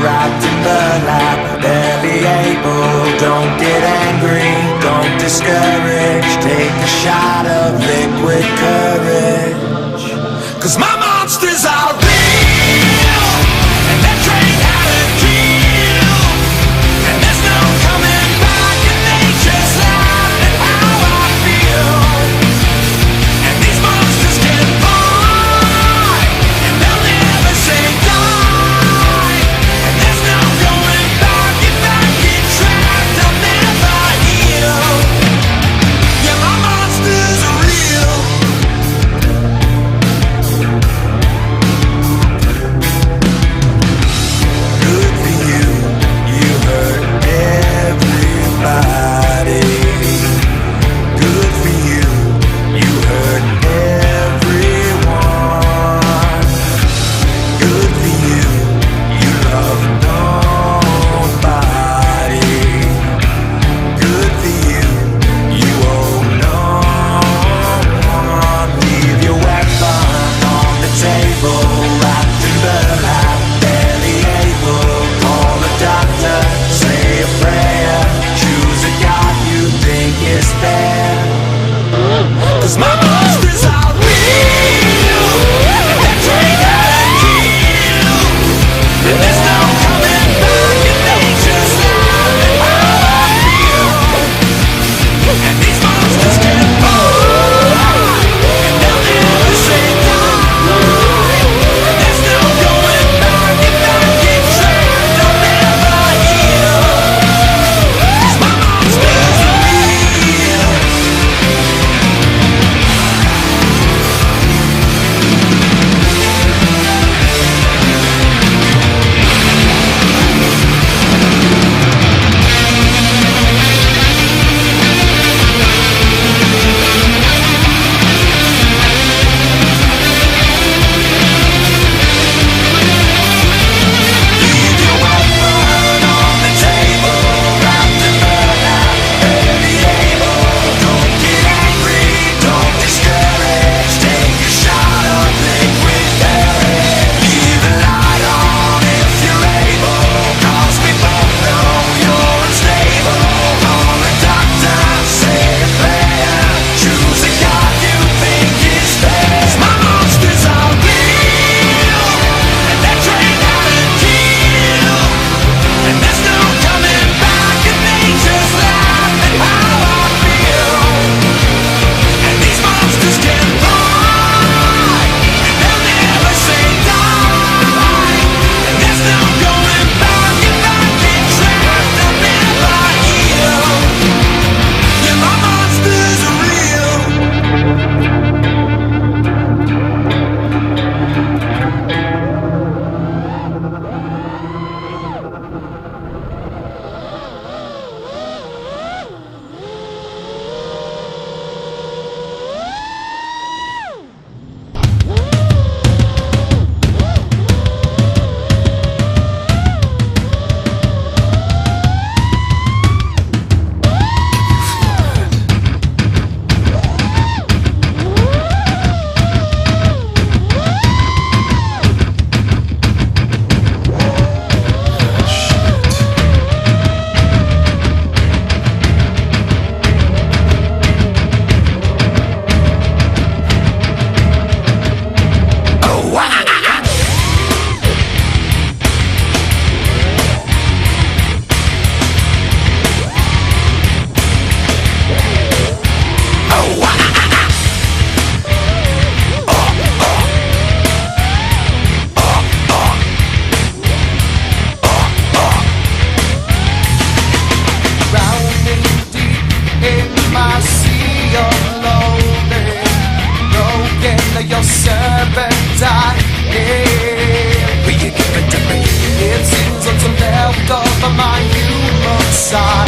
wrapped in burlap, barely able. Don't get angry, don't discourage. Take a shot of liquid courage. 'Cause my monsters are real, and they're trained how to kill. And there's no coming back, and they just laugh at how I feel. And these monsters can fight, and they'll never say die. And there's no going back. If I get trapped, I'll never heal. Yeah, my monsters are real. Good for you, you hurt everybody. Good for you, you hurt everyone. Good for you, you love nobody. Good for you, you owe no one. Leave your weapon on the table, wrapped in burlap, barely able. Call a doctor, say a prayer, choose a God you think is fair. 'Cause my monsters are real, and they're trained how to kill. And there's no coming back, and they just laugh at how I feel. And these monsters can fight, and they'll never say die. And there's no going back. If I get trapped, I'll never heal. 'Cause my monsters are real. Leave your weapon on the table, wrapped in burlap, barely able. Don't get angry, don't discourage. Take a shot of liquid courage. Leave the light on if you're able, 'cause we both know you're unstable. Call a doctor, say a prayer, choose a God you think is fair. 'Cause my monsters are real, and they're trained how to kill. And there's no coming back, and they just laugh at how I feel. And these monsters can fight, and they'll never say die. And there's no going back. If I get trapped, I'll never heal. Yeah, my monsters are real. Drowning deep in my sea of loathing, broken your serpentine. Will you give it to me? It seems what's left of my human side.